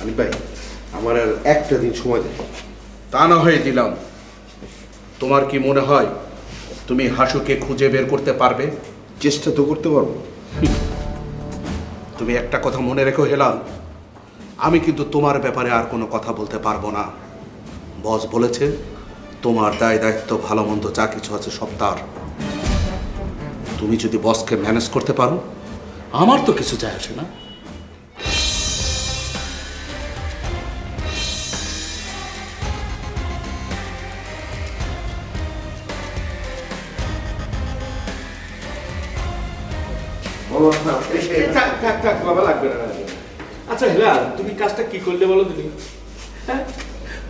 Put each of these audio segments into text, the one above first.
আনিক ভাই, আমার আর একটা দিন সময় দেয়। তা না হয়ে দিলাম, তোমার কি মনে হয় তুমি হাসুকে খুঁজে বের করতে পারবে? চেষ্টা তো করতে পারবো। তুমি একটা কথা মনে রেখো হেলাল, আমি কিন্তু তোমার ব্যাপারে আর কোনো কথা বলতে পারবো না। বস বলেছে তোমার দায় দায়িত্ব ভালো মন্দ যা কিছু আছে সব তার। তুমি যদি বসকে ম্যানেজ করতে পারো, আমার তো কিছু যায় আসে না। থাক বাবা, লাগবে না। আচ্ছা হেলাল, তুমি কাজটা কি করলে বলো তুমি? হ্যাঁ,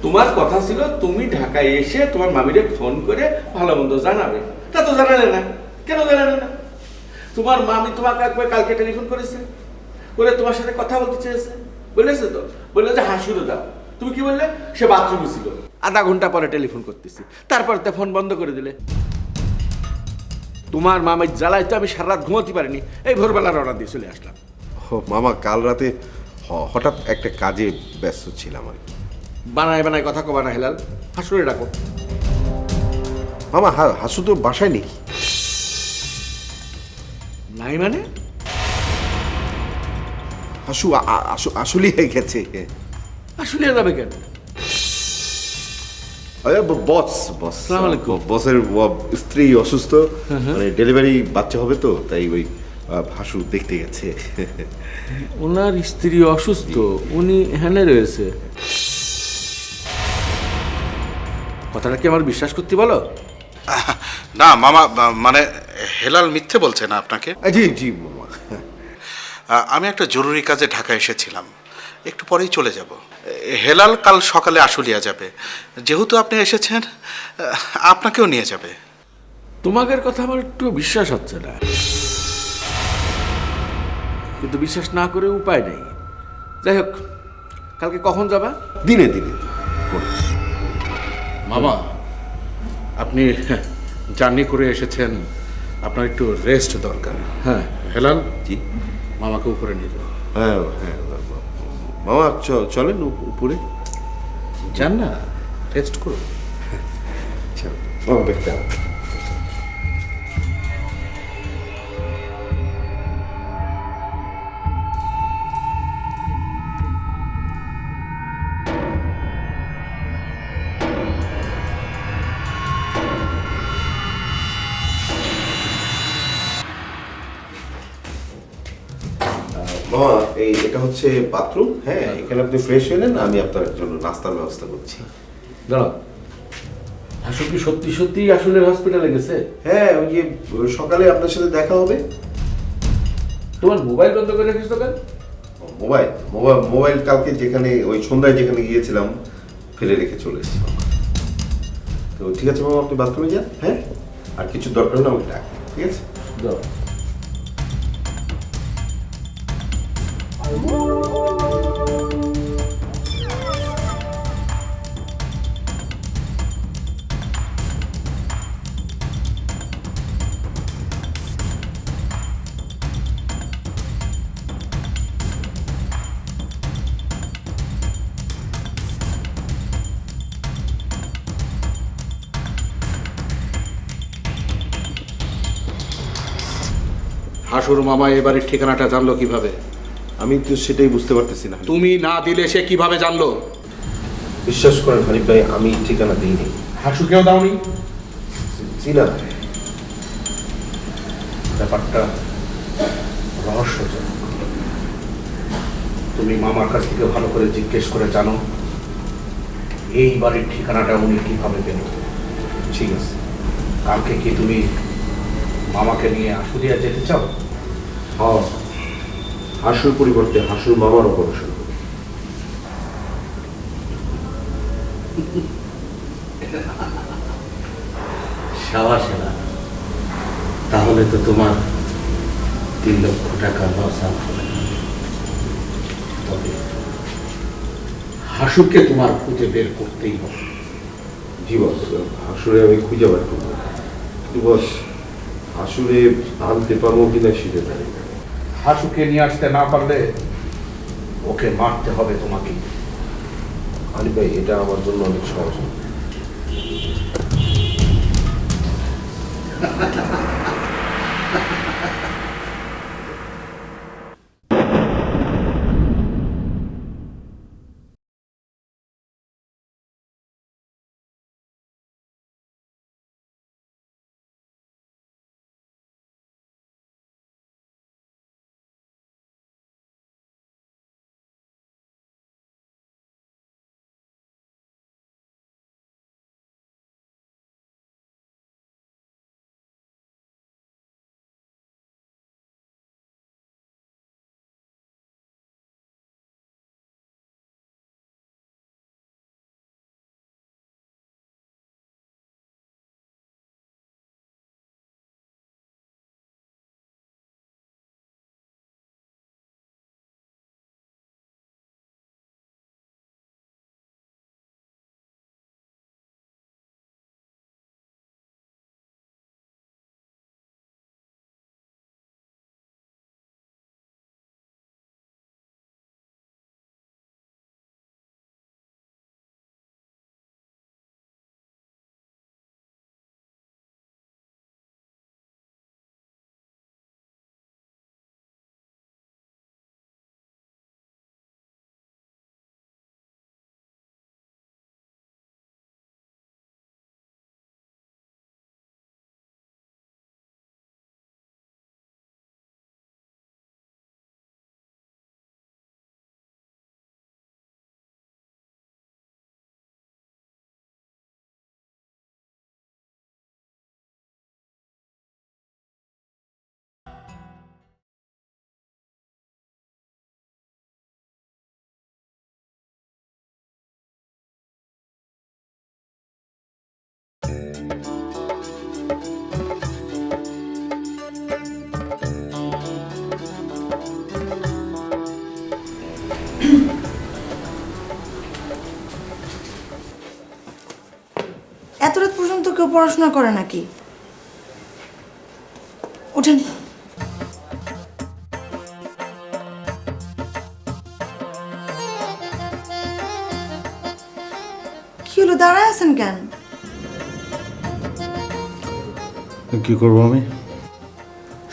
তোমার কথা ছিল তুমি ঢাকায় এসে তোমার মামিরে ফোন করে ভালো মন্দ জানাবে, তা তো জানালে না। কেন জানালে না? তোমার মামি তোমাকে একবার কালকে টেলিফোন করেছে, বলে তোমার সাথে কথা বলতে চেয়েছে, বলেছে তো, বললে যে হাসুরে দাও। তুমি কি বললে? সে বাথরুমে ছিল। আধা ঘন্টা পরে টেলিফোন করতেছি, তারপর তো ফোন বন্ধ করে দিলে। তোমার মামার জ্বালায় তো আমি সারা রাত ঘুমাতে পারিনি, এই ভোরবেলা রওনা দিয়ে চলে আসলাম। ও মামা, কাল রাতে হঠাৎ একটা কাজে ব্যস্ত ছিলাম আর কি। বানায় বানায় কথা কবা না হেলাল, হাসুরে ডাকো। মামা, হাসু তো বাসায় নেই। নাই মানে? হাসু আসলেই গেছে। আসলে যাবে কেন? বস আসসালামু আলাইকুম। বসের স্ত্রী অসুস্থ, মানে ডেলিভারি বাচ্চা হবে তো, তাই ওই হাসু দেখতে গেছে। ওনার স্ত্রী অসুস্থ, উনি এখানে রয়েছে। কথাটা কি আমার বিশ্বাস করতে বলো? না মামা, মানে হেলাল মিথ্যে বলছে না আপনাকে। জি জি মামা। আমি একটা জরুরি কাজে ঢাকা এসেছিলাম, একটু পরেই চলে যাব। হেলাল কাল সকালে আশুলিয়া যাবে, যেহেতু আপনি এসেছেন আপনাকেও নিয়ে যাবে। তোমাদের কথা আমার একটু বিশ্বাস হচ্ছে না, কিন্তু বিশ্বাস না করে উপায় নেই। যাই হোক, কালকে কখন যাবা? দিনে দিনে। মামা, আপনি জার্নি করে এসেছেন, আপনার একটু রেস্ট দরকার। হ্যাঁ হেলাল, জি। মামাকে উপরে নিয়ে যাও। হ্যাঁ হ্যাঁ মামা, চলেন উপরে। যান না, রেস্ট করুন। মামা দেখতে মামা, এটা হচ্ছে বাথরুম। হ্যাঁ, এখানে আপনি ফ্রেশ হয়ে নেন, আমি আপনার জন্য নাস্তার ব্যবস্থা করছি। দাঁড়াও, হাসু কি সত্যি সত্যি আসলে হসপিটালে গেছে? হ্যাঁ, ওই যে সকালে আপনার সাথে দেখা হবে। তোমার মোবাইল বন্ধ করে রেখেছো কেন? মোবাইল কালকে যেখানে ওই সন্ধ্যায় যেখানে গিয়েছিলাম ফেলে রেখে চলে এসেছি মামা। তো ঠিক আছে মামা, আপনি বাথরুমে যান। হ্যাঁ, আর কিছু দরকার হলে আমাকে ডাক, ঠিক আছে? দাও। হাসুর মামা এবারের ঠিকানাটা জানলো কিভাবে? আমি তো সেটাই বুঝতে পারতেছি না। তুমি না দিলে সে কিভাবে জানলো? বিশ্বাস করেন হানিফ ভাই, আমি ঠিকানা দিইনি। হাসুকেও দাওনি? জি না। ব্যাপারটা রহস্যজনক। তুমি মামার কাছ থেকে ভালো করে জিজ্ঞেস করে জানো এই বাড়ির ঠিকানাটা উনি কিভাবে পেল। ঠিক আছে। কালকে কি তুমি মামাকে নিয়ে আশুলিয়া যেতে চাও? হ্যাঁ, হাসুর পরিবর্তে হাসুর মামার অপারেশন। সাবাস এলা, তাহলে তো তোমার 3 লক্ষ টাকা লস হবে। তবে হাসুকে তোমার খুঁজে বের করতেই হবে। জি বস, হাসুরে আমি খুঁজে বার করবো, কিন্তু বস হাসুরে আনতে পারবো কিনা সেটা জানি না। হাসুকে নিয়ে আসতে না পারলে ওকে মারতে হবে তোমাকে। আলী ভাই, এটা আমার জন্য অনেক সহজ। এত রাত পর্যন্ত কেউ পড়াশোনা করে নাকি? ওঠেন। কি হলো, দাঁড়ায় আছেন কেন? কি করবো আমি?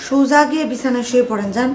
সোজা গিয়ে বিছানায় শুয়ে পড়েন, যান।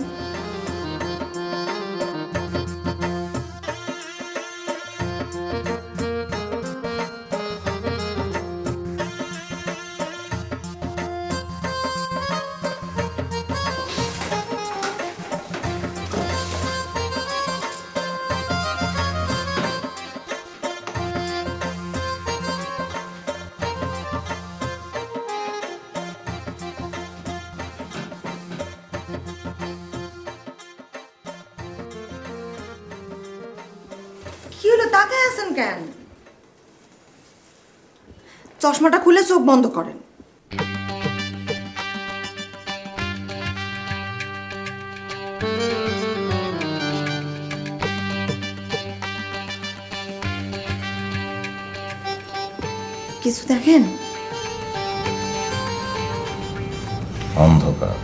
কি হলো, তাকায় আছেন কেন? চশমাটা খুলে চোখ বন্ধ করেন। কিছু দেখেন? অন্ধকার।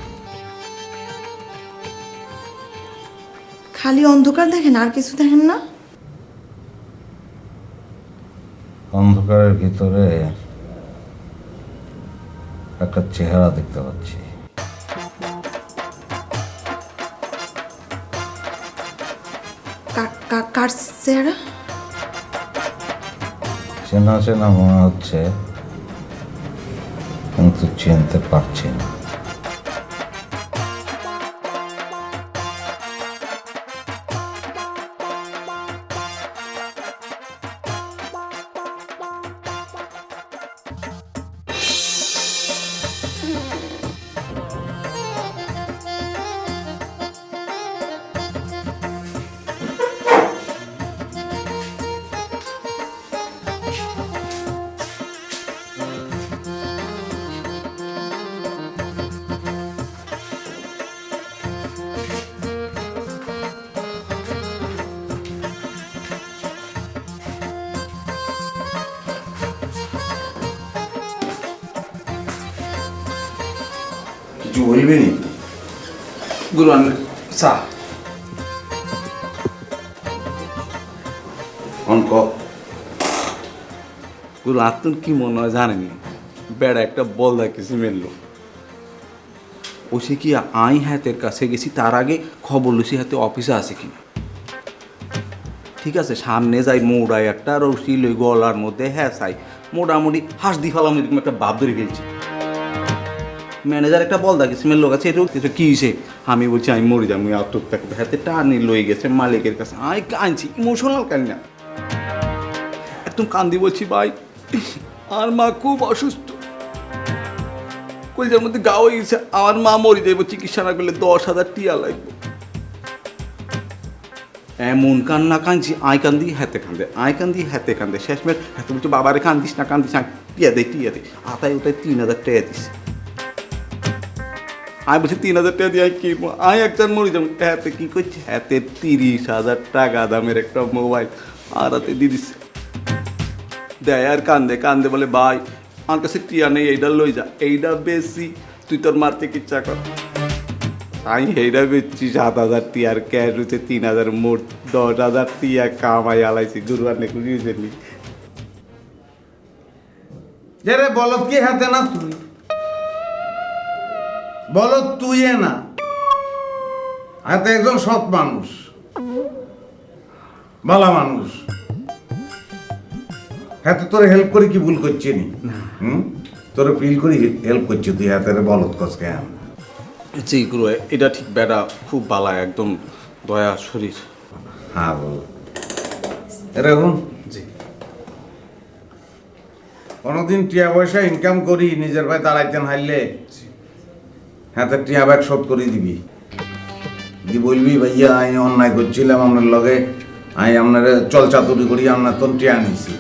খালি অন্ধকার দেখেন, আর কিছু দেখেন না? অন্ধকারের ভিতরে একটা চেহারা দেখতে পাচ্ছি। কার চেহারা? চেনা চেনা মনে হচ্ছে, কিন্তু চিনতে পারছি না। কিছু বলবি নি? গুরু চা। অঙ্ক গুরু আত্মন কি মনে হয় জানেনি বেড়া একটা বল দেখেছি মেললো ও সে কি আই হাতের কাছে গেছি তার আগে খবর লুসি হাতে অফিসে আছে কি ঠিক আছে সামনে যাই মোড়াই একটা রশি লই গলার মধ্যে হ্যাঁ চাই মোটামুটি হাঁস দি ফেলাম এরকম একটা ভাব ধরে ফেলছি ম্যানেজার একটা বল দেখেছি মেল লোক আছে এটা কি হয়েছে আমি বলছি আমি মরে যাবো আত্মত্যাগ হাতে টানি লই গেছে মালিকের কাছে আমি কাঁদছি ইমোশনাল কান্না একদম কান্দি বলছি ভাই আর মা খুব অসুস্থ কলজার মধ্যে গা হয়ে গেছে আমার মা মরে যাইব চিকিৎসা না করলে 10,000 টিয়া লাগবে এমন কান্না কাঁদছি আয় কান্দি হাতে কান্দে শেষমেশ হাতে বলছে বাবারে কান্দিস না টিয়া দে আতায় ওটাই 3,000 টাকা দিছে আমি বলছি 3,000 টাকা দিয়ে কি আয় একজন মরে যাবো হাতে কি করছি হাতে 30,000 টাকা দামের একটা মোবাইল আর হাতে দিয়ে দিচ্ছে দেয় আর কান্দে বলে ভাই আমার কাছে টিয়া নেই এইটা লই যা এইটা বেশি তুই তোর মার চিকিৎসা কর আমি এইটা বেচছি 7,000 টিয়ার ক্যাশ হচ্ছে 3,000 মোট 10,000 টিয়া কামাই আলাইছি গুরুবার নে খুশি হয়েছে নি রে বলত কি হাতে না তুই বলত তুই না হাতে একজন সৎ মানুষ ভালো মানুষ হাতে তোর হেল্প করে কি ভুল করছে নি তোর ফিল করি হেল্প করছে তুই হাতের বলত কস কেন জি গুরু এটা ঠিক বেটা খুব বালা একদম দয়া শরীর হ্যাঁ বল এরকম জি কোনোদিন টিয়া পয়সা ইনকাম করি নিজের ভাই দাঁড়াইতেন হারলে হাতে টিয়া ব্যাগ শোধ করে দিবি দি বলবি ভাইয়া আমি অন্যায় করছিলাম আপনার লগে আমি আপনার চল চাতুরি করি আপনার তোর টিয়া নিছি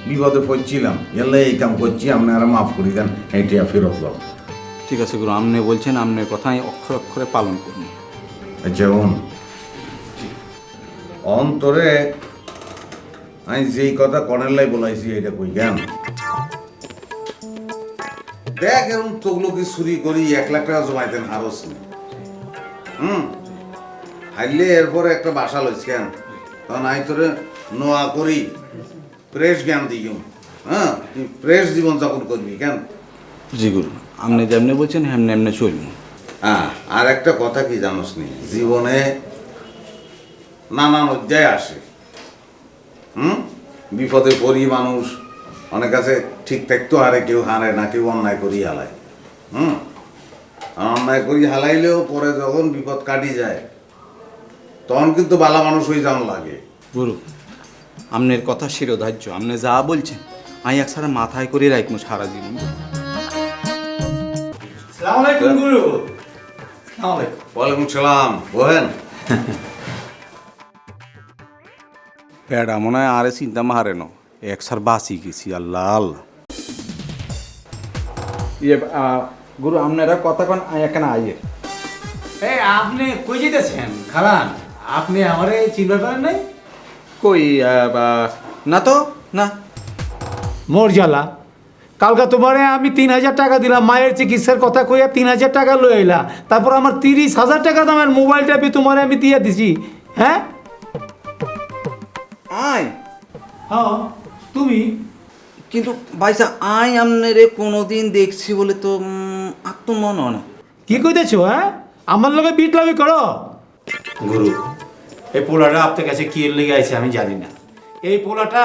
বিপদে পড়ছিলাম এলে এই কাম করছি আপনারা মাফ করি দেন এই টিয়া ফেরত দাও ঠিক আছে গুরু আপনি বলছেন আপনার কথা আমি অক্ষরে অক্ষরে পালন করুন আচ্ছা অন্তরে আমি যেই কথা কর্নেলাই বলাইছি এটা কই জ্ঞান দেখ এরকম তোগুলোকে চুরি করি 1 লাখ টাকা জমাইতেন হারস হাইলে এরপরে একটা বাসা লইস কেন তখন আমি তোরে নোয়া করি প্রেস জ্ঞান দিই হ্যাঁ তুই প্রেস জীবন যাপন করবি কেন জি গুরু আপনি যেমনি বলছেন হেমনি এমনি চলবো হ্যাঁ আর একটা কথা কি জানোস নি জীবনে নানান অধ্যায় আসে বিপদে পড়ি মানুষ অনেক কাছে ঠিক থাকতো হারে কেউ হারে না কেউ অন্যায় করি হালায় আর অন্যায় করি হালাইলেও পরে যখন বিপদ কাটি যায় তখন কিন্তু বালা মানুষ হয়ে যাওয়া লাগে গুরু আপনার কথা শিরোধার্য আপনি যা বলছেন আমি একসাথে মাথায় করে রাখবো সারা জীবন ওয়ালাইকুম সালাম বহেন বেড়া মনে হয় আরে চিন্তা মারে ন একসার বাঁচি গেছি আল্লাহ আল্লাহ ইয়ে গুরু আপনারা কথা কন এখানে আইয়ে এই আপনি কই যেতেছেন খালান আপনি আমারে চিনতে পারেন নাই কই না তো না মোর জ্বালা কালকে তোমারে আমি 3,000 টাকা দিলাম মায়ের চিকিৎসার কথা কইয়া 3,000 টাকা লই আইলা তারপর আমার 30,000 টাকা দামের মোবাইলটা তোমারে আমি দিয়ে দিছি হ্যাঁ আয় হ্যাঁ তুমি কিন্তু ভাইসা আই আপনারে কোনোদিন দেখছি বলে তো আত্মমন হয় না কি কইতেছো হ্যাঁ আমার লগে বিটলামি করো গুরু এই পোলাটা আপনার কাছে কি লেগে আছে আমি জানি না এই পোলাটা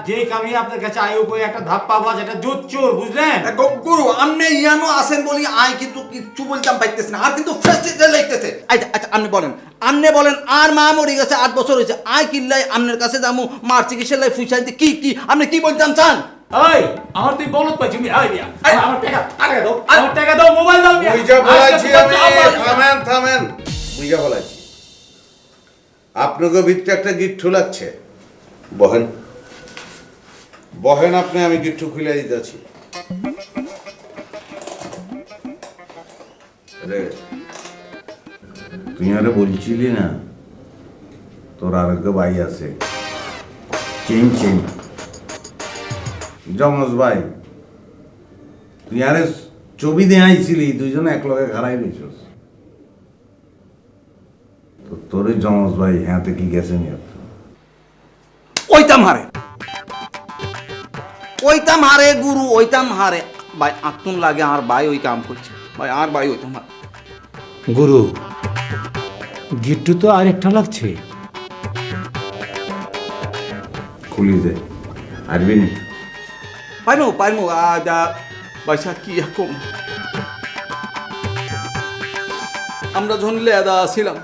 যে কামি আপনার কাছে আয়ু কই একটা ধাপ্পা বাজ একটা জোর চোর বুঝলেন গুরু আপনি ইয়ানো আসেন বলি আই কিন্তু কিচ্ছু বলতাম পাইতেছ না আর কিন্তু ফ্রেস্টেজে লাগতেছে আচ্ছা আচ্ছা আপনি বলেন আর মা মরে গেছে 8 বছর হয়েছে আই কিল্লাই আপনার কাছে যামু মার চিকিৎসা লাই ফুইছাইতে কি আপনি কি বলতাম চান এই আমার তুই বলত পাইছি আমি আই দিয়া আমার টাকা দাও মোবাইল দাও বুঝা বলাইছি আমি থামেন বুঝা বলাইছি আপনাকে ভিতরে একটা গিট্টু লাগছে বহেন আপনি আমি গিট্টু খুলে দিতেছি তুই আরে বলছিলি না তোর আরেক ভাই আছে চেন জমজ ভাই তুই আরে ছবি দিয়ে আইছিলি দুইজনে এক লগে খারাই রয়েছিস তোর জমজ ভাই হ্যাঁতে কি গেছে নি ওইতাম হারে গুরু, ওইতাম হারে ভাই। আত্মন লাগে আর ভাই ওই কাম করছে ভাই, আর ভাই ওইতাম হারে। গুরু গিট্টু তো আরেকটা লাগছে। খুলি দে আরবি নি পাইমু বাইসা কি এখন আমরা যখন লেদা ছিলাম,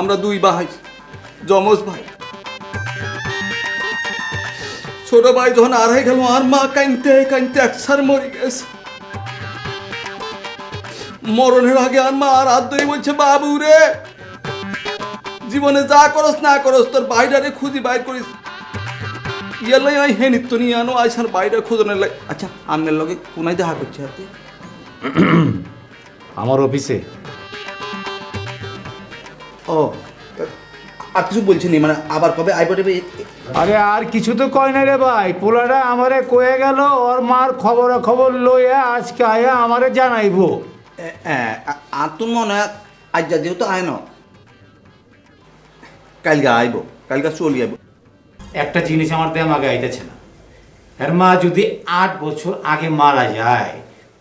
আমরা দুই ভাই, যমজ ভাই। ছোট ভাই যখন আর হয়ে গেল, আর মা কাইনতে কাইনতে একসার মরে গেছে। মরণের আগে আর মা আর হাত ধরে বলছে, বাবু রে জীবনে যা করস না করস তোর বাইরে খুঁজি বাইর করিস। ইয়ালাই আই হে নিত্য নিয়ে আনো আইসার বাইরে খোঁজনের লাগে। আচ্ছা আপনার লগে কোনায় দেখা করছে হাতে? আমার অফিসে। ও আর কিছু বলছি নি, মানে আবার কবে আইব রে? আরে আর কিছু তো কয় না রে ভাই, পোলাটা আমারে কয়ে গেল ওর মার খবর লইয়া আজকে আয়া আমারে জানাইবো। আর তোর মনে হয় আজ যা যেহেতু আয় না, কালকে আইব, কালকে চলি আইব। একটা জিনিস আমার দেমাগে আইতেছে না, এর মা যদি 8 বছর আগে মারা যায়,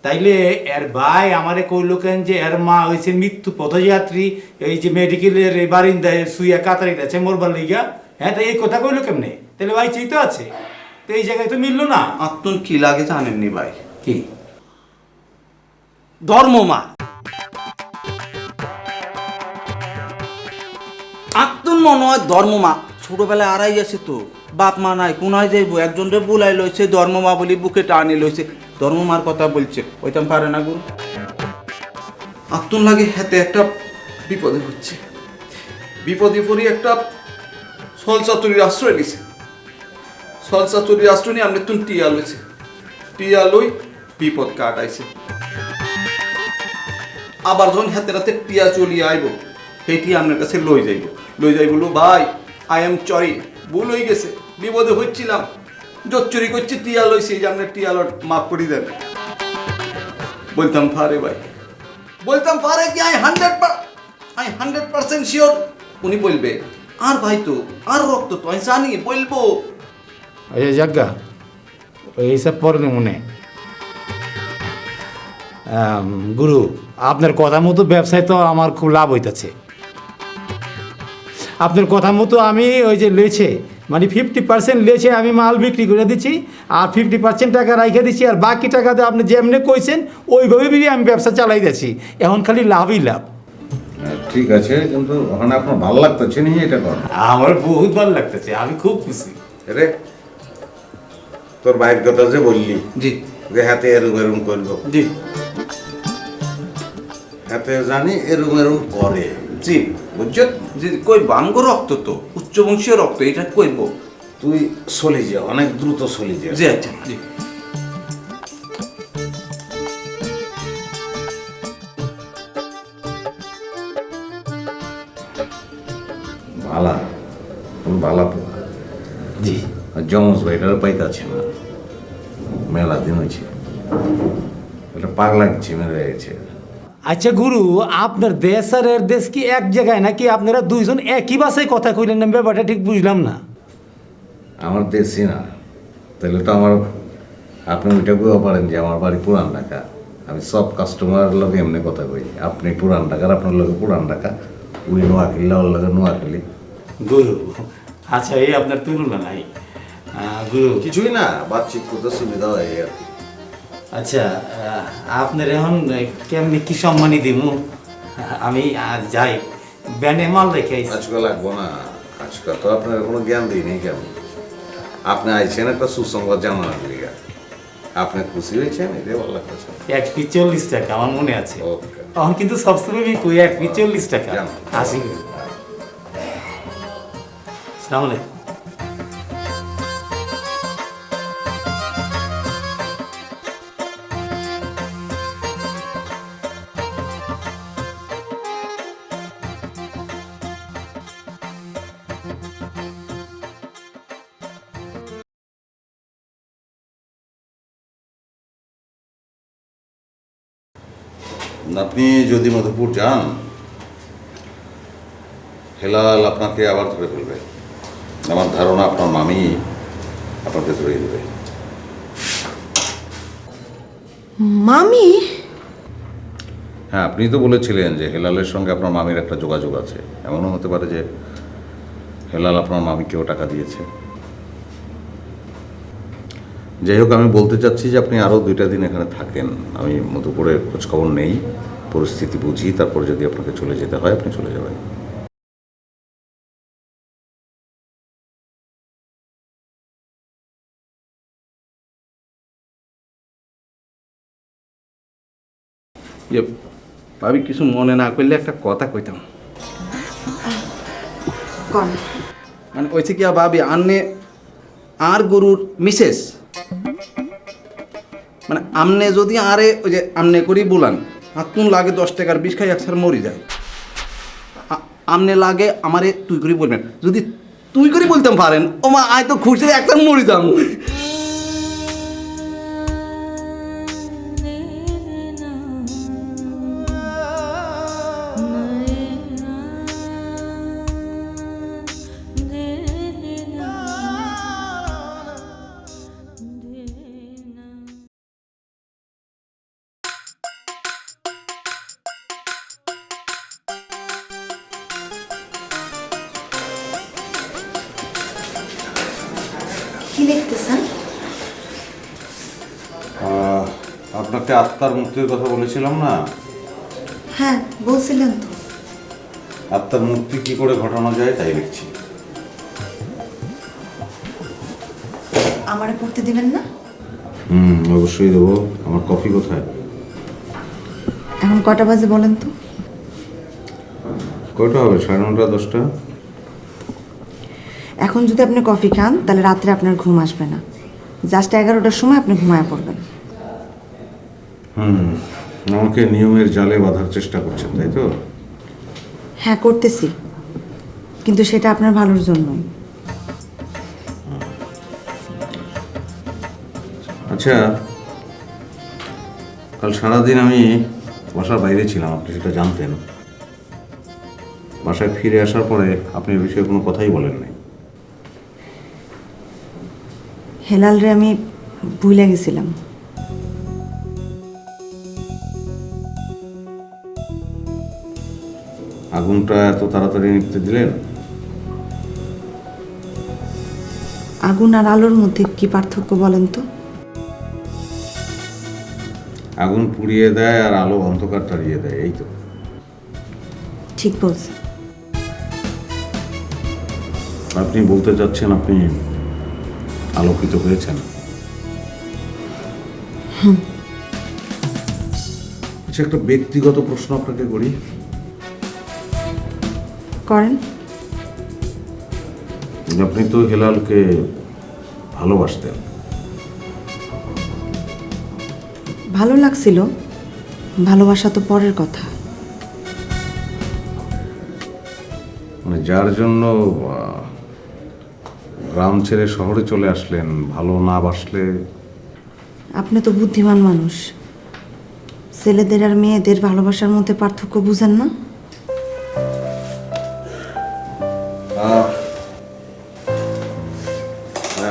তাইলে এর ভাই আমারে কইল কেন যে এর মা হয়েছে মৃত্যু পথযাত্রী, এই যে মেডিকেলের বারিন্দায় শুইয়া কাতারি আছে মরবার লিগা। হ্যাঁ, তাই এই কথা কইল কেমনে? তাহলে ভাই চিন্তা আছে তো, এই জায়গায় তো মিললো না। আত্মন কি লাগে জানেননি ভাই? কি ধর্মমা। আত্মন মনে হয় ধর্মমা। ছোটবেলায় আড়াই আছে তো, বাপ মা নাই, কোনায় যাইব, একজন রে বুলাই লইছে ধর্মমা বলি, বুকে টানি লইছে, ধর্মমার কথা বলছে। ওইটাম পারে না গুরু। আত্মন লাগে হাতে একটা বিপদে হচ্ছে, বিপদে পড়ি একটা সলচাতুরির আশ্রয় নিছে। সলচাতুরির আশ্রয় নিয়ে আপনি তুন টিয়া লইছে, টিয়া লই বিপদ কাটাইছে। আবার যখন হাতে রাতে টিয়া চলিয়ে আইব, সেইটি আপনার কাছে লই যাইব লো ভাই, আই এম সরি, ভুল হয়ে গেছে, বিপদে হচ্ছিলাম, জোচ্চুরি করছি, টিয়া লইছি, যে আপনার টিয়া লট মাফ করি দেন। বলতাম পারে ভাই, বলতাম পারে কি আই 100% শিওর উনি বলবে। আর ভাই তো আর রক্ত তো আমি জানি, বলবো। আচ্ছা জাগা, এইসব পরে মনে গুরু, আপনার কথা মতো ব্যবসায় তো আমার খুব লাভ হইতেছে। আপনার কথা মতো আমি ওই যে লেছে, মানে 50% লেছে আমি মাল বিক্রি করে দিচ্ছি, আর 50% টাকা রাইখে দিচ্ছি, আর বাকি টাকাতে আপনি যেমনি কইছেন ওইভাবে আমি ব্যবসা চালাই যাচ্ছি। এখন খালি লাভই লাভ। ঠিক আছে, কিন্তু ওখানে আপনার ভালো লাগতেছে নি এটা কর? আমার বহুত ভালো লাগতেছে, আমি খুব খুশি। রে তোর ভাইয়ের কথা যে বললি, জি যে হাতে এরম এরম করবো, জি হাতে জানি এরম এরম করে, জি বুঝছো? জি কইব, আমগো রক্ত তো উচ্চ বংশীয় রক্ত, এটা কইব। তুই চলে যা, অনেক দ্রুত চলে যা। জি আচ্ছা জি। ভালা তুমি ভালা তো জি জমজ ভাইটার পাইতাছে না, মেলা দিন হয়েছে, এটা পাগলা গেছে, মেরে গেছে। আচ্ছা গুরু, আপনার দেশ আর এর দেশ কি এক জায়গায় নাকি আপনারা দুইজন একই বাসায় কথা কইলেন না? ব্যাপারটা ঠিক বুঝলাম না। আমার দেশই না, তাহলে তো আমার আপনি ওইটা বুঝতে পারেন যে আমার বাড়ি পুরান ঢাকা। আমি সব কাস্টমারের লগে এমনি কথা কই, আপনি পুরান ঢাকার আপনার লগে পুরান ঢাকা, ওই নোয়াখালী ওর লগে নোয়াখালী। গুরু আচ্ছা, এই আপনার তুলনা নাই গুরু। কিছুই না, বাতচিত করতে সুবিধা হয় আর কি। আচ্ছা, আপনার এখন কেমনি কি সম্মানই দিমু? আমি যাই, ব্যানে মাল রেখে আইছি। আজকাল লাগবো না, আজকাল তো আপনার কোনো জ্ঞান দিই নেই কেমন। আপনি আইছেন একটা সুসংবাদ জানানোর লিগা, আপনি খুশি হয়েছেন, এটাই ভালো লাগতেছে। 1 পিস 40 টাকা, আমার মনে আছে। ওকে, এখন কিন্তু সবসময় আমি কই 1 পিস 40 টাকা। জানো। আসি। আসসালামু আলাইকুম। আপনি যদি মধুপুর যান, হেলাল আপনাকে আবার ধরে ফেলবে। আমার ধারণা আপনার মামি আপনাকে ধরিয়ে দেবে। মামি? হ্যাঁ, আপনি তো বলেছিলেন যে হেলালের সঙ্গে আপনার মামির একটা যোগাযোগ আছে। এমনও হতে পারে যে হেলাল আপনার মামিকেও টাকা দিয়েছে। যাই হোক, আমি বলতে চাচ্ছি যে আপনি আরও 2টা দিন এখানে থাকেন। আমি মধুপুরের খোঁজখবর নেই, পরিস্থিতি বুঝি, তারপর যদি আপনাকে চলে যেতে হয় আপনি চলে যাবেন। ভাবি কিছু মনে না করলে একটা কথা কইতাম। কন। মানে ওইছে কি ভাবি আন্নে আর গরুর মিসেস, মানে আমনে যদি আরে ওই যে আমনে করি বলান হাতুন লাগে 10 টাকার 20 খাই একসার মরি যায়। আমনে লাগে আমারে তুই করি বলবেন, যদি তুই করি বলতাম পারেন ও মা আয় তো খুশি একসার মরি যাম। কি লিখতেছেন? আপনাকে আত্মার মুক্তির কথা বলেছিলাম না? হ্যাঁ বলছিলেন তো। আত্মার মুক্তি কি করে ঘটানো যায় তাই লিখছি। আমারে পড়তে দিবেন না? অবশ্যই দেবো। আমার কফি কোথায়? এখন কটা বাজে বলেন তো? কয়টা হবে? 9:30 10টা? এখন যদি আপনি কফি খান তাহলে রাত্রে আপনার ঘুম আসবে না। জাস্ট 11টার সময় আপনি ঘুমায় পড়বেন। আমাকে নিয়মের জালে বাঁধার চেষ্টা করছেন, তাই তো? হ্যাঁ করতেছি, কিন্তু সেটা আপনার ভালোর জন্যই। আচ্ছা, কাল সারাদিন আমি বাসার বাইরে ছিলাম, আপনি সেটা জানতেন। বাসায় ফিরে আসার পরে আপনি এ বিষয়ে কোনো কথাই বলেন নাই। হেলালরে আমি ভুলে গেছিলাম। আগুনটা এত তাড়াতাড়ি নিভতে দিলেন? আগুন আর আলোর মধ্যে কি পার্থক্য বলেন তো? আগুন পুড়িয়ে দেয় আর আলো অন্ধকার তাড়িয়ে দেয়, এই তো। ঠিক বলছেন। আপনি বলতে চাচ্ছেন আপনি আলোকিত হয়েছেন? আচ্ছা, একটা ব্যক্তিগত প্রশ্ন আপনাকে করি। করেন। আপনি তো হেলালকে ভালোবাসতেন। ভালো লাগছিল, ভালোবাসা তো পরের কথা। মানে যার জন্য গ্রাম ছেড়ে শহরে চলে আসলেন, ভালো না বাসলে? আপনি তো বুদ্ধিমান মানুষ, ছেলেদের আর মেয়েদের ভালোবাসার মধ্যে পার্থক্য বুঝেন না?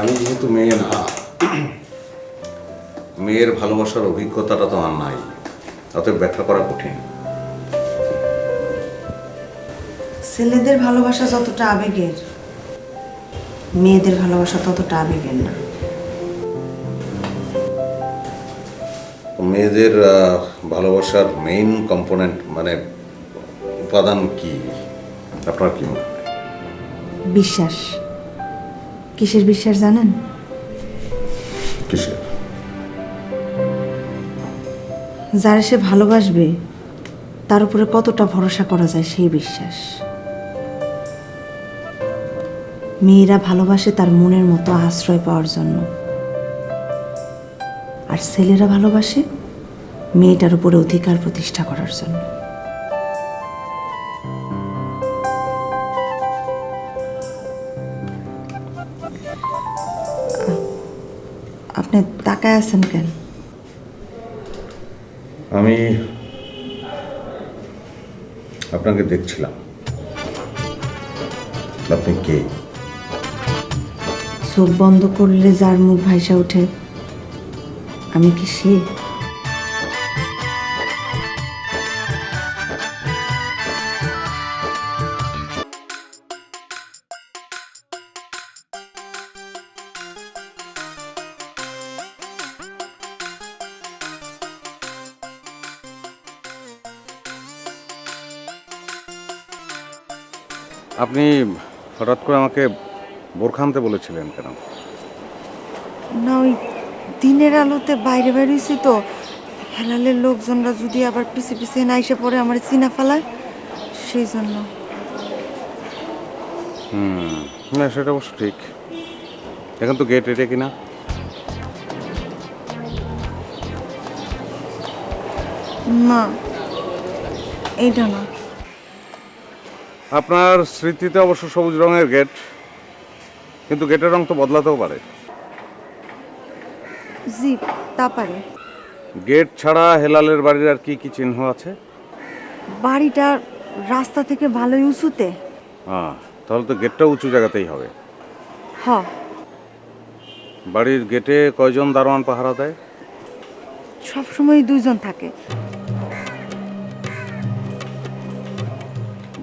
আমি যেহেতু মেয়ে না, মেয়ের ভালোবাসার অভিজ্ঞতাটা তো আর নাই, অতএব ব্যাখ্যা করা কঠিন। ছেলেদের ভালোবাসা যতটা আবেগের, মেয়েদের ভালোবাসা ততটা আবেগের না। মেয়েদের ভালোবাসার মেইন কম্পোনেন্ট মানে উপাদান কি আপনার কি মনে হয়? বিশ্বাস। কিসের বিশ্বাস জানেন? কিসের? যারা সে ভালোবাসবে তার উপরে কতটা ভরসা করা যায় সেই বিশ্বাস। মেয়েরা ভালোবাসে তার মনের মতো আশ্রয় পাওয়ার জন্য, আর ছেলেরা ভালোবাসে মেয়েটার উপরে অধিকার প্রতিষ্ঠা করার জন্য। আপনি তাকায় আছেন কেন? আমি আপনাকে দেখছিলাম। আপনি কে? চোখ বন্ধ করলে যার মুখ ভাইসা ওঠে, আমি কি সে? আপনি হঠাৎ করে আমাকে বোরখা আনতে বলেছিলেন কেন? না, ওই দিনের আলোতে বাইরে বেরিয়েছি তো, হেলালের লোকজনরা যদি আবার পিছে পিছে না এসে পড়ে আমার চিনা ফেলায়, সেই জন্য। না সেটা অবশ্য ঠিক। এখন তো গেট এটা কিনা? না, এইটা না। আপনার স্মৃতিতে অবশ্য সবুজ রঙের গেট, কিন্তু গেটের রং তো বদলাতেও পারে। জি, তা পারে। গেট ছাড়া হেলালের বাড়ির আর কি কি চিহ্ন আছে? বাড়িটা রাস্তা থেকে ভালোই উঁচুতে। হ্যাঁ, তাহলে তো গেটটা উঁচু জায়গাতেই হবে। হ, বাড়ির গেটে কয়জন দারোয়ান পাহারা দেয়? সবসময় দুইজন থাকে।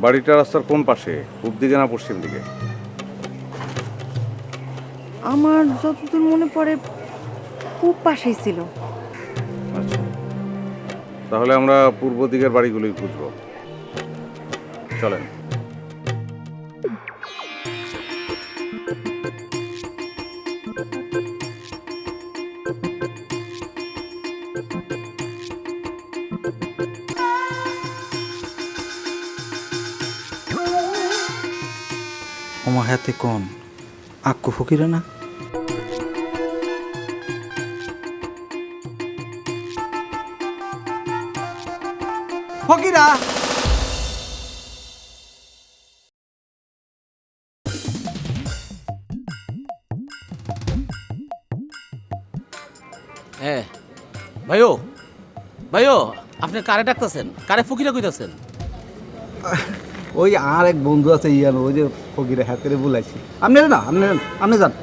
বাড়িটা রাস্তার কোন পাশে, পূব দিকে না পশ্চিম দিকে? আমার যতদূর মনে পড়ে খুব পাশেই ছিল। আচ্ছা, তাহলে আমরা পূর্ব দিকের বাড়িগুলোই খুঁজব। চলেন। আমার হাতে কোন আক্কু ফকিরে না? ফকিরা, হ্যাঁ ভাইও, ভাইও আপনি কারে ডাকতেছেন? কারে ফকিরা কইতাছেন? ওই আর এক বন্ধু আছে ইয়ানো, ওই যে ফকিরে হাতে বলাইছি। আপনি না, আপনি যান।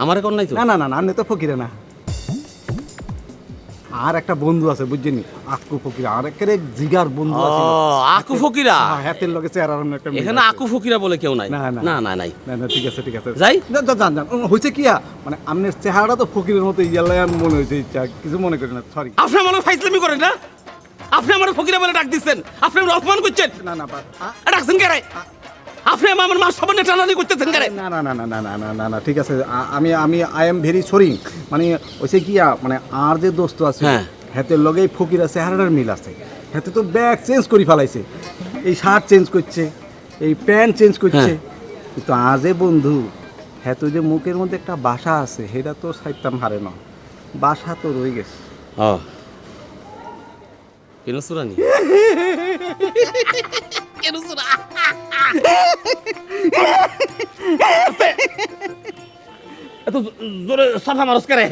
আমারে কোন নাই তো? না না না, আপনি তো ফকিরে না। আর একটা বন্ধু আছে বুঝছেন, আক্কু ফকিরা, আর একটা জিগার বন্ধু আছে। ও আকু ফকিরা, হাতের লগে চেহারা একটা মিল এখানে আছে। আকু ফকিরা বলে কেউ নাই। না, না। না না নাই। না না, ঠিক আছে ঠিক আছে, যাই? যান যান। হয়েছে কি মানে আপনার চেহারাটা তো ফকিরের মতো ইয়ালায়ান মনে হয়েছে, ইচ্ছা কিছু মনে করেন না, সরি। আপনি আমার ফাইজলামি করেন না? আপনি আমার ফকিরা বলে ডাক দিচ্ছেন, আপনি আমার অপমান করছেন। না না ডাকছেন কে রে? আপনি আমার মা সামনে টানানি করতেছেন কে রে? না না না না না না না না না, ঠিক আছে। আমি আমি আই এম ভেরি সরি। মানে হয়েছে কি মানে আর যে দোস্ত আছে, হ্যাঁ, হাতের লগেই ফকিরা চেহারার মিল আছে। হাতে তো ব্যাগ চেঞ্জ করে ফেলাইছে, এই শার্ট চেঞ্জ করছে, এই প্যান্ট চেঞ্জ করছে, কিন্তু আজে বন্ধু হ্যাঁ যে মুখের মধ্যে একটা বাসা আছে, সেটা তো সাইতাম হারে না, বাসা তো রয়ে গেছে। ও কেন সুরানি? কেন সুরা? এত জোরে সাফা মারস কে রে?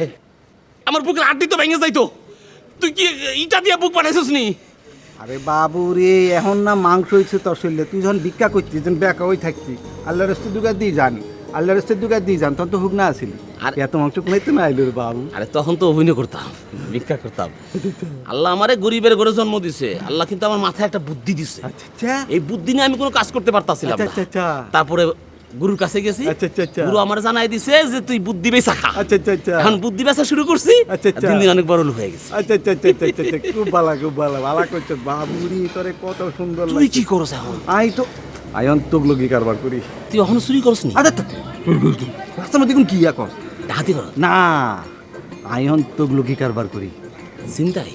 আমার বুকের আড্ডি তো ভেঙে যাইতো। তুই কি ইটা দিয়ে বুক বানাইছিস নি? আরে বাবু রে, এখন না মাংস হয়েছে তোর শরীরে, তুই যখন ভিক্ষা করছিস, যখন বেকা ওই থাকছি, আল্লাহর রাস্তায় দুগা দিয়ে যান, আল্লাহর রাস্তায় দুগা দিয়ে যান, তখন তো হুক না আসিলি। আর এত মাংস কোনাইতে না আইলো রে বাবু। আরে তখন তো অভিনয় করতাম, ভিক্ষা করতাম। আল্লাহ আমারে গরিবের ঘরে জন্ম দিছে। আল্লাহ কিন্তু আমার মাথায় একটা বুদ্ধি দিছে। আচ্ছা এই বুদ্ধি নিয়ে আমি কোনো কাজ করতে পারতাছিলাম না। আচ্ছা তারপরে গুরুর কাছে গেছি। আচ্ছা। গুরু আমার জানাই দিছে যে তুই বুদ্ধি বেচা খা। আচ্ছা এখন বুদ্ধি বেচা শুরু করছি। আচ্ছা। দিন দিন অনেক বড় লোক হয়ে গেছে। আচ্ছা, খুব ভালো করছো বাবু রে, তোরে কত সুন্দর তুই লাগছে। কি করছ এখন? আয়ন তোগলগি কারবার করি। তুই এখনো চুরি করছ নি? আচ্ছা রাস্তার মধ্যে কোন কি কর ডাকাতি কর না, আয়ন তোগলগি কারবার করি। চিন্তাই?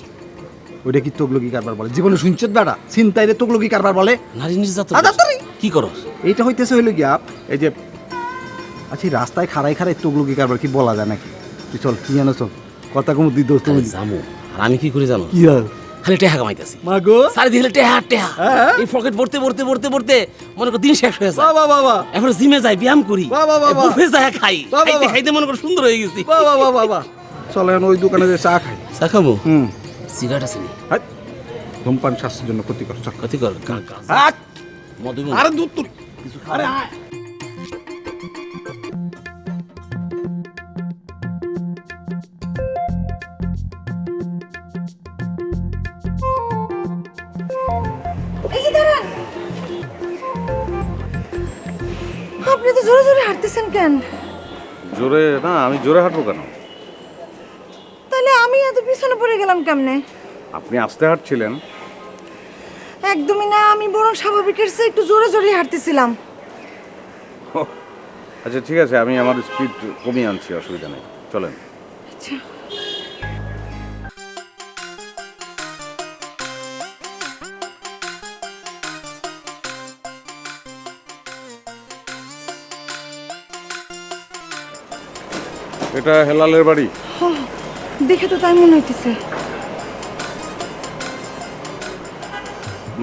ওটা কি তোগলগি কারবার বলে? জীবনে শুনছেন দাদা, চিন্তাই রে তোগলগি কারবার বলে? নারী নির্যাতন আচ্ছা, করছ? কি করস? এইটা হইতেছে হইলো গিয়া এই যে আচ্ছা রাস্তায় খাড়াই তোগলগি কারবার কি বলা যায় নাকি? তুই চল, কি জানো, চল কথা কম দি দোস্ত। আরে জামু, আর আমি কি করি জানো? কি আর খালি টেহা কামাইতেছি। মাগো সারি দিলে টেহা হ্যাঁ? এই পকেট ভরতে মনে কর দিন শেষ হয়ে যায়। বাবা এখন জিমে যাই, ব্যায়াম করি, বাহ। বুফে যায় খাই, বাহ। খাইতে মনে কর সুন্দর হয়ে গেছি। বাবা চলেন ওই দোকানে যে চা খাই। চা খাবো? হুম, সিগারেট আছে নি? হাট। ধূমপান স্বাস্থ্যের জন্য ক্ষতিকর। চল। কতি কর হাট। মধু আরে দুধ তুল। আরে আয়। জোরে জোরে হাঁটতেছেন কেন? জোরে না, আমি জোরে হাঁটবো কেন? তাহলে আমি এত পিছনে পড়ে গেলাম কেমনে? আপনি আস্তে হাঁটছিলেন। একদমই না, আমি বরং স্বাভাবিকের চেয়ে একটু জোরে জোরে হাঁটতেছিলাম। আচ্ছা ঠিক আছে, আমি আমার স্পিড কমিয়ে আনছি, অসুবিধা নেই, চলেন। আচ্ছা। এটা হেলালের বাড়ি। দেখে তো তাই মনে হইতেছে।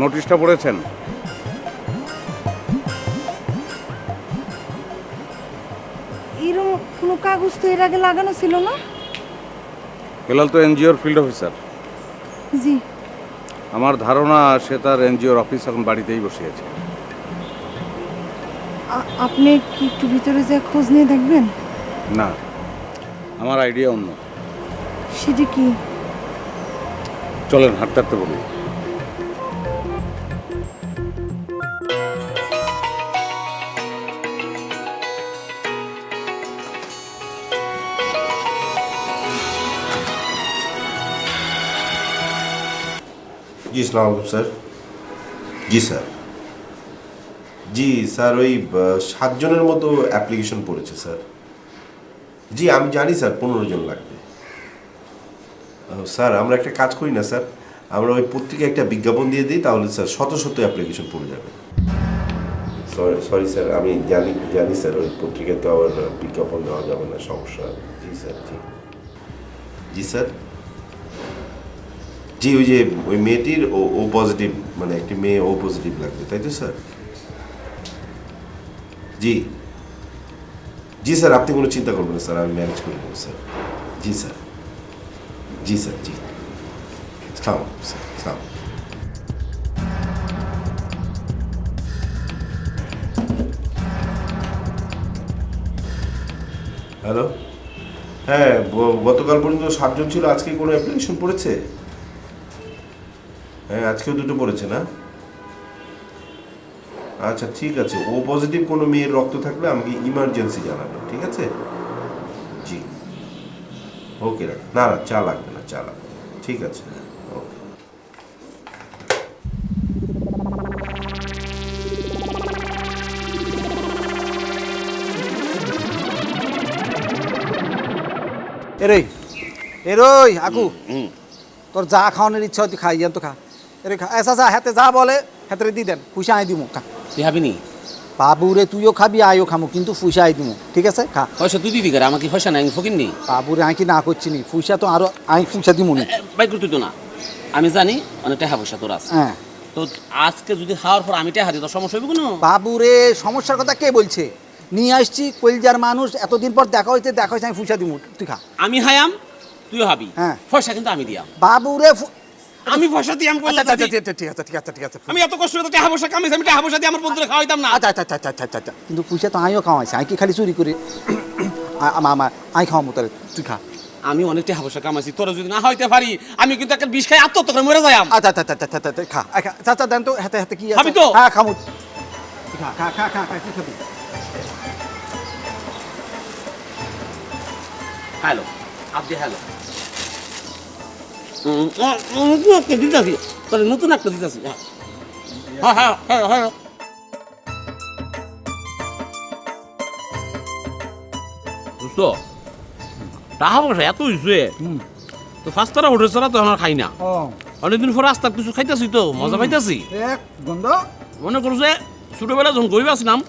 নোটিশটা পড়েছেন? এরকম কোনো কাগজ তো এর আগে লাগানো ছিল না। হেলাল তো এনজিওর ফিল্ড অফিসার। জি। আমার ধারণা সে তার এনজিওর অফিস এখন বাড়িতেই বসে আছে। আপনি কি একটু ভিতরে যা খোঁজ নিয়ে দেখবেন? না, আমার আইডিয়া অন্য। সেটা কি? চলেন, হাঁটতে হাঁটতে বলি। জি আসসালামু আলাইকুম স্যার। জি স্যার। জি স্যার, ওই 7 জনের মতো অ্যাপ্লিকেশন পড়েছে স্যার। জি আমি জানি স্যার, 15 জন লাগবে। স্যার আমরা একটা কাজ করি না স্যার, আমরা ওই পত্রিকায় একটা বিজ্ঞাপন দিয়ে দিই, তাহলে স্যার শত শত অ্যাপ্লিকেশন পড়ে যাবে। সরি স্যার, আমি জানি স্যার, ওই পত্রিকায় তো আবার বিজ্ঞাপন দেওয়া যাবে না, সমস্যা। জি স্যার। জি জি স্যার। জি ওই যে ওই মেয়েটির ও পজিটিভ, মানে একটি মেয়ে ও পজিটিভ লাগবে, তাই তো স্যার? জি জি স্যার, আপনি কোনো চিন্তা করবেন না স্যার, আমি ম্যানেজ করে দেবো স্যার। জি স্যার। জি স্যার। জি আসসালামু আলাইকুম স্যার। আসসালাম। হ্যালো, হ্যাঁ গতকাল পর্যন্ত 7 জন ছিল, আজকে কোনো অ্যাপ্লিকেশন পড়েছে? হ্যাঁ আজকেও 2টো পড়েছে না? আচ্ছা ঠিক আছে, ও পজিটিভ কোনো মেয়ের রক্ত থাকলে আমাকে ইমার্জেন্সি জানাবেন, ঠিক আছে? জি ওকে, রাখ। না না, চা লাগবে না, চা লাগবে না। ঠিক আছে, ওকে। এরই আকু তোর যা খাওয়ানোর ইচ্ছা হয় তুই খাই তো খা। এরে খা, এসা যা হাতে যা বলে হাতে দি দেন, পয়সা আই দিমু খা। তুই খাবি নি? বাবুরে তুইও খাবি আইও খামু, কিন্তু পয়সা আই দিমু, ঠিক আছে? খা। পয়সা তুই দিবি করে, আমার কি পয়সা নাই, আমি ফকির নি? বাবুরে আই কি না করছি নি, পয়সা তো আরো আই পয়সা দিমু নি। বাইক তুই তো না, আমি জানি অনেক টাকা পয়সা তোর আছে। হ্যাঁ তো আজকে যদি খাওয়ার পর আমি টাকা দিই তো সমস্যা হবে কোনো? বাবুরে সমস্যার কথা কে বলছে? নিয়ে আসছি কলজার মানুষ, এতদিন পর দেখা হয়েছে আমি পয়সা দিমু, তুই খা। আমি হায়াম, তুইও হাবি। হ্যাঁ। পয়সা কিন্তু আমি দিয়াম। বাবুরে আমি পয়সা দিয়াম করলে আচ্ছা ঠিক আছে ঠিক আছে ঠিক আছে। আমি এত কষ্ট করে টাকা পয়সা কামাইছি, আমি টাকা পয়সা দিয়ে আমার বন্ধুরা খাওয়াইতাম না? আচ্ছা কিন্তু পয়সা তো আইও খাওয়াইছে, আই কি খালি চুরি করে আই খাওয়ামো তোরে, তুই খা। আমি অনেক টাকা পয়সা কামাইছি, তোরা যদি না হইতে পারি আমি কিন্তু একটা বিষ খাই আত্মহত্যা করে মরে যাইম। আচ্ছা খা। চাচা দেন তো হাতে হাতে কি আছে? খাবি তো? হ্যাঁ খামু। খা খা খা খা কি খাবি? হ্যালো আপনি, হ্যালো একটা দিতেছি, তাহলে নতুন একটা দিতেছি। হ্যাঁ দোস্ত, টাকা পয়সা এত হয়েছে তো ফাস্টারা উঠেছে না, তো আমার খাই না। অনেকদিন পর রাস্তার কিছু খাইতেছি, তো মজা পাইতেছি। এক গন্ধ মনে করো যে ছোটবেলা যখন গরিব আসলাম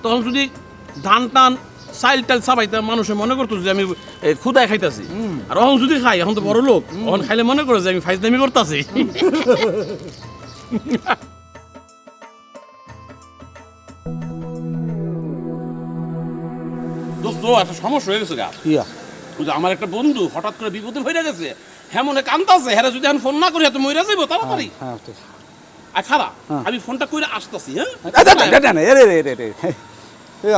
তখন যদি ধান টান চাইল টাইল চাবাইতাম, মানুষে মনে করতো যে আমি খুদায় খাইতেছি। আর এখন যদি খাই, এখন তো বড় লোক, এখন খাইলে মনে করে যে আমি ফাইজলামি করতেছি। দোস্ত একটা সমস্যা হয়ে গেছে গা। ইয়া ওই যে আমার একটা বন্ধু হঠাৎ করে বিপদে হয়ে গেছে, হ্যাঁ মনে কান্দাছে, হ্যাঁ যদি আমি ফোন না করি এত মরে যাইব তাড়াতাড়ি। হ্যাঁ আর খারাপ, আমি ফোনটা করে আসতেছি। হ্যাঁ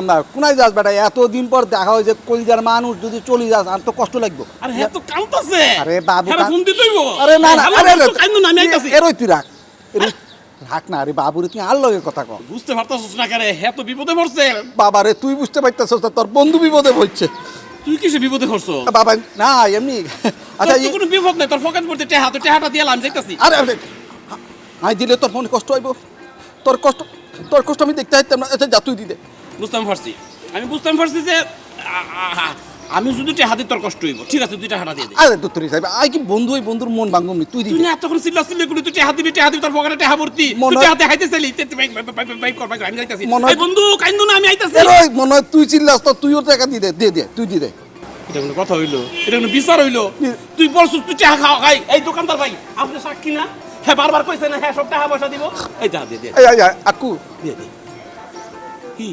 আমরা কোনায় যাস বেটা, এতদিন পর দেখা হয় যে কলজার মানুষ যদি চলে যাস আর তো কষ্ট লাগবে। আরে হ্যাঁ তো কান্দাছে। আরে বাবু হ্যাঁ ফোন দিতেইব। আরে না না আরে কান্দু না, আমি আইতাছি। এরই তুই রাখ, রাখ না রে বাবুরে, তুই আর লগে কথা কর। বুঝতে পারতাছিস না কেন? হ্যাঁ তো বিপদে পড়ছে। বাবা রে, তুই বুঝতে পারতেছস না, তোর বন্ধু বিপদে পড়ছে। তুই কিসে বিপদে পড়ছো? বাবা না এমনি। আচ্ছা তোর তো কোনো বিপদ নাই, তোর পকেট ভর্তি টেহাটা দিয়ে আমি যাইতাছি। আরে আরে আই দিলে তোর মনে কষ্ট হইব, তোর কষ্ট আমি দেখতে চাইতাম না। আচ্ছা যা, তুই দিদে। বুঝতাম পারছি, আমি বুঝতাম পারছি যে আমি যদি টেহাতে তোর কষ্ট হইব। ঠিক আছে, তুই টেহাটা দিয়ে দে। আরে তুই সাহেব, আই কি বন্ধু, ওই বন্ধুর মন ভাঙবো নি, তুই তুই দিবি। না এতক্ষণ চিল্লা চিল্লি করি, তুই টেহা দিবি তোর পকেটে টেহা ভর্তি। তুই টেহাতে হাইতে চাইলি, বাইক কর, আমি যাইতাছি। এই বন্ধু কাইন্দু না, আমি আইতাছি। ওই মনে হয় তুই চিল্লাস, তো তুইও টাকা দিয়ে দে, দে তুই দিয়ে দে। এটা কোনো কথা হইলো? এটা কোনো বিচার হইলো? তুই বলছিস তুই টেহা খাওয়া খাই। এই দোকানদার ভাই, আপনি সাক্ষী না? হ্যাঁ বারবার কইছে না, হ্যাঁ সব টাকা পয়সা দিব। এই যা দিয়ে দে, এই আকু দিয়ে দে। কি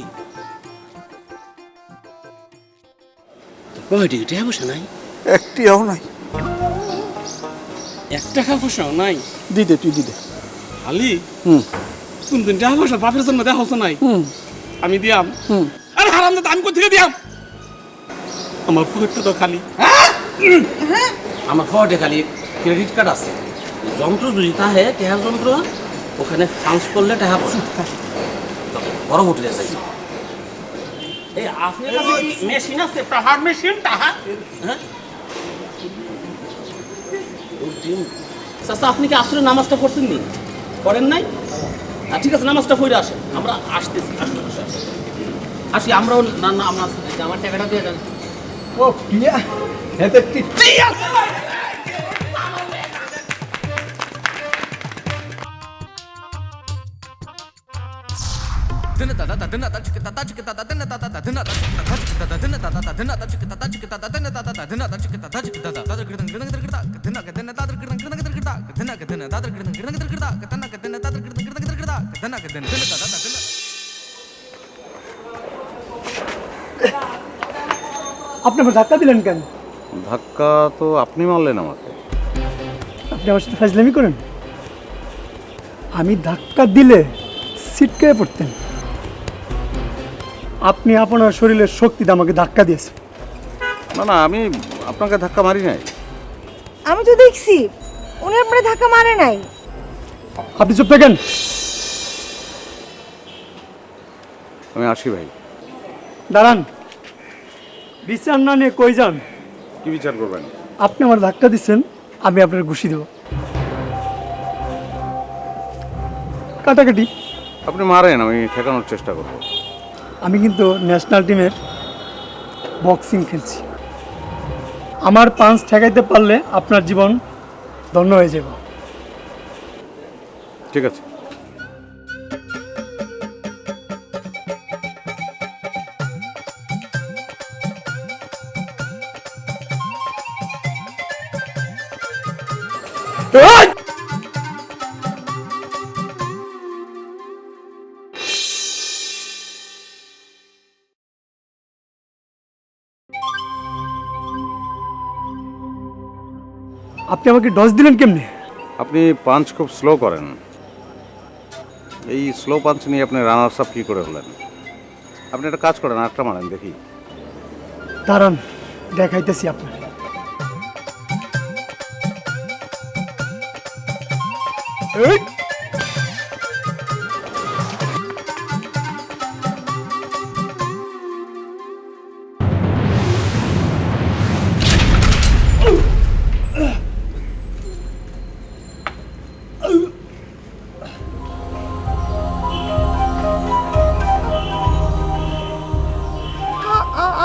ওই টিকিট টাকা পয়সা নাই? একটিও নাই। 1 টাকা পয়সাও নাই? দিদে, তুই দিদে। খালি হুম কোন দিন টাকা পয়সা বাপের জন্য দেখা হচ্ছে নাই? হুম আমি দিয়াম। হুম। আরে হারাম দাদা, আমি কোথেকে দিয়াম? আমার পকেটটা তো খালি। আমার পকেটে খালি ক্রেডিট কার্ড আছে। যন্ত্র যদি তাহে টাকার যন্ত্র, ওখানে ফান্স করলে টাকা পয়সা বড় হোটেলে যাই। এই আপনার কাছে কি মেশিন আছে? টাহার মেশিন টাহা? হ্যাঁ চাচা, আপনি কি আসলে নামাজটা পড়ছেন নি? করেন নাই? ঠিক আছে, নামাজটা পড়ে আসেন, আমরা আসতেছি। আসি আমরাও। না না, আমার টাকাটা দিয়ে দেন। ও টিয়া, এতে টিয়া। আপনি আমার ধাক্কা দিলেন কেন? ধাক্কা তো আপনি মারলেন আমাকে। আপনি আমার সাথে ফাজলামি করেন? আমি ধাক্কা দিলে ছিটকে পড়তেন। আপনি আপনার শরীরের শক্তিতে আমাকে ধাক্কা দিয়েছেন। না না, আমি আপনাকে ধাক্কা মারি নাই। আমি তো দেখছি উনি আপনার ধাক্কা মারে নাই। আপনি চুপ থাকেন। আমি আসি ভাই। দাঁড়ান, বিচার না নিয়ে কই যান? কি বিচার করবেন? আপনি আমার ধাক্কা দিচ্ছেন, আমি আপনার ঘুষি দেব। কাটাকাটি। আপনি মারেন, আমি ঠেকানোর চেষ্টা করব। আমি কিন্তু ন্যাশনাল টিমের বক্সিং খেলছি। আমার পাঞ্চ ঠেকাইতে পারলে আপনার জীবন ধন্য হয়ে যাবে। ঠিক আছে। আপনি আমাকে ডজ দিলেন কেমনে? আপনি পাঞ্চ খুব স্লো করেন। এই স্লো পাঞ্চ নিয়ে আপনি রানার্স আপ কী করে হলেন? আপনি একটা কাজ করেন, আরেকটা মারেন দেখি। দাঁড়ান, দেখাইতেছি আপনার। এই!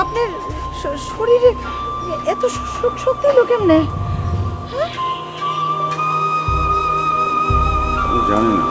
আপনার শরীরে এত শক্তি এলো কেমনে? আমি জানি না।